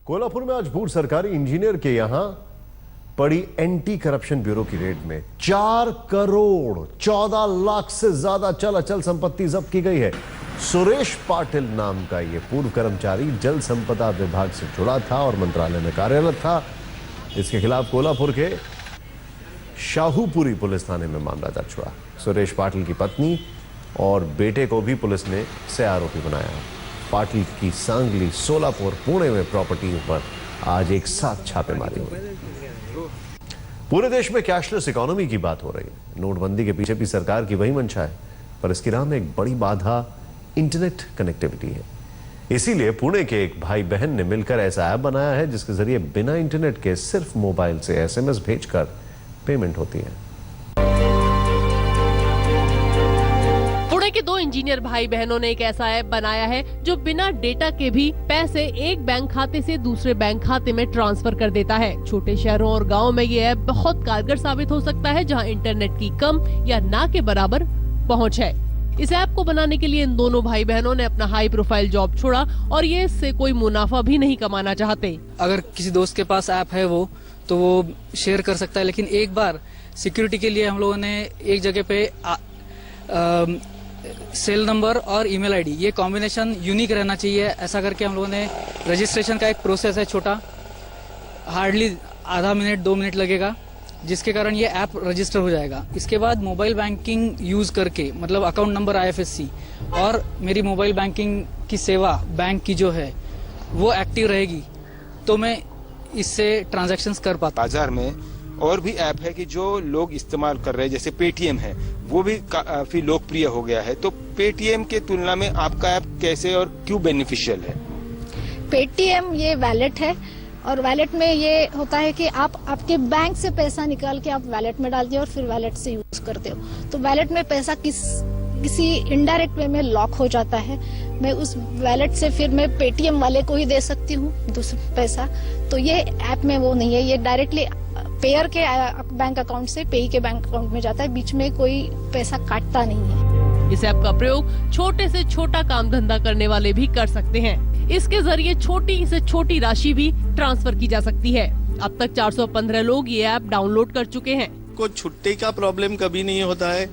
कोल्हापुर में आज पूर्व सरकारी इंजीनियर के यहां पड़ी एंटी करप्शन ब्यूरो की रेड में 4 करोड़ 14 लाख से ज्यादा चल अचल संपत्ति जब्त की गई है। सुरेश पाटिल नाम का यह पूर्व कर्मचारी जल संपदा विभाग से जुड़ा था और मंत्रालय में कार्यरत था। इसके खिलाफ कोल्हापुर के शाहूपुरी पुलिस थाने में मामला दर्ज हुआ। सुरेश पाटिल की पत्नी और बेटे को भी पुलिस ने से आरोपी बनाया। पाटिल की सांगली, सोलापुर, पुणे में प्रॉपर्टी पर आज एक साथ छापेमारी हुई। पूरे देश में कैशलेस इकोनॉमी की बात हो रही है। नोटबंदी के पीछे भी सरकार की वही मंशा है, पर इसकी राह में एक बड़ी बाधा इंटरनेट कनेक्टिविटी है। इसीलिए पुणे के एक भाई बहन ने मिलकर ऐसा ऐप बनाया है जिसके जरिए बिना इंटरनेट के सिर्फ मोबाइल से एसएमएस भेजकर पेमेंट होती है। पुणे के 2 इंजीनियर भाई बहनों ने एक ऐसा ऐप बनाया है जो बिना डेटा के भी पैसे एक बैंक खाते से दूसरे बैंक खाते में ट्रांसफर कर देता है। छोटे शहरों और गांवों में ये ऐप बहुत कारगर साबित हो सकता है, जहां इंटरनेट की कम या ना के बराबर पहुंच है। इस ऐप को बनाने के लिए इन दोनों भाई बहनों ने अपना हाई प्रोफाइल जॉब छोड़ा और ये इससे कोई मुनाफा भी नहीं कमाना चाहते। अगर किसी दोस्त के पास ऐप है तो वो शेयर कर सकता है, लेकिन एक बार सिक्योरिटी के लिए हम लोगों ने एक जगह पे सेल नंबर और ईमेल आईडी, ये कॉम्बिनेशन यूनिक रहना चाहिए। ऐसा करके हम लोगों ने रजिस्ट्रेशन का एक प्रोसेस है छोटा, हार्डली आधा मिनट 2 मिनट लगेगा, जिसके कारण ये ऐप रजिस्टर हो जाएगा। इसके बाद मोबाइल बैंकिंग यूज करके, मतलब अकाउंट नंबर, IFSC और मेरी मोबाइल बैंकिंग की सेवा बैंक की जो है वो एक्टिव रहेगी, तो मैं इससे ट्रांजैक्शंस कर पाता। बाजार में और भी ऐप है कि जो लोग इस्तेमाल कर रहे हैं, जैसे पेटीएम है, वो भी काफी लोकप्रिय हो गया है। तो पेटीएम के तुलना में आपका ऐप कैसे और क्यों बेनिफिशियल है? पेटीएम ये वैलेट है और वैलेट में ये होता है कि आप आपके बैंक से पैसा निकाल के आप वैलेट में डालते हो और फिर वैलेट से यूज करते हो। तो वैलेट में पैसा किसी इनडायरेक्ट वे में लॉक हो जाता है। मैं उस वैलेट से फिर मैं पेटीएम वाले को ही दे सकती हूँ दूसरा पैसा। तो ये ऐप में वो नहीं है, ये डायरेक्टली पेयर के बैंक अकाउंट से पेई के बैंक अकाउंट में जाता है, बीच में कोई पैसा काटता नहीं है। इस ऐप का प्रयोग छोटे से छोटा काम धंधा करने वाले भी कर सकते हैं। इसके जरिए छोटी से छोटी राशि भी ट्रांसफर की जा सकती है। अब तक 415 लोग ये ऐप डाउनलोड कर चुके हैं। को छुट्टी का प्रॉब्लम कभी नहीं होता है।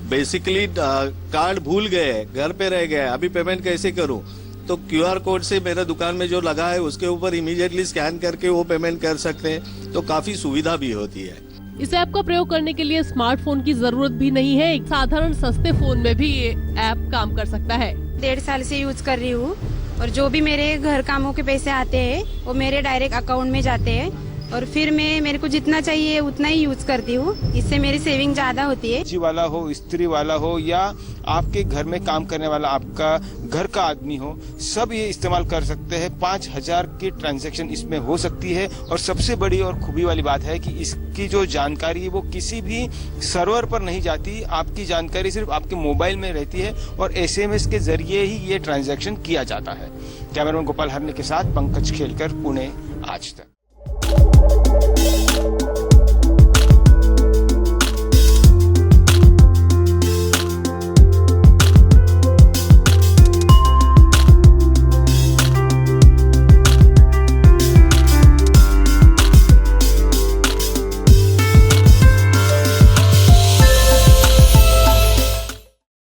बेसिकली कार्ड भूल गए, घर पे रह गए, अभी पेमेंट कैसे करूं? तो QR कोड से मेरा दुकान में जो लगा है उसके ऊपर इमीडिएटली स्कैन करके वो पेमेंट कर सकते हैं, तो काफी सुविधा भी होती है। इस ऐप का प्रयोग करने के लिए स्मार्टफोन की जरूरत भी नहीं है। एक साधारण सस्ते फोन में भी ये ऐप काम कर सकता है। 1.5 साल से यूज कर रही हूँ और जो भी मेरे घर कामों के पैसे आते हैं वो मेरे डायरेक्ट अकाउंट में जाते हैं और फिर मेरे को जितना चाहिए उतना ही यूज करती हूँ। इससे मेरी सेविंग ज्यादा होती है। जी वाला हो, स्त्री वाला हो या आपके घर में काम करने वाला आपका घर का आदमी हो, सब ये इस्तेमाल कर सकते हैं। 5000 की ट्रांजैक्शन इसमें हो सकती है और सबसे बड़ी और खूबी वाली बात है कि इसकी जो जानकारी है वो किसी भी सर्वर पर नहीं जाती। आपकी जानकारी सिर्फ आपके मोबाइल में रहती है और SMS के जरिए ही ये ट्रांजैक्शन किया जाता है। कैमरामैन गोपाल हरने के साथ पंकज खेलकर, पुणे, आज तक।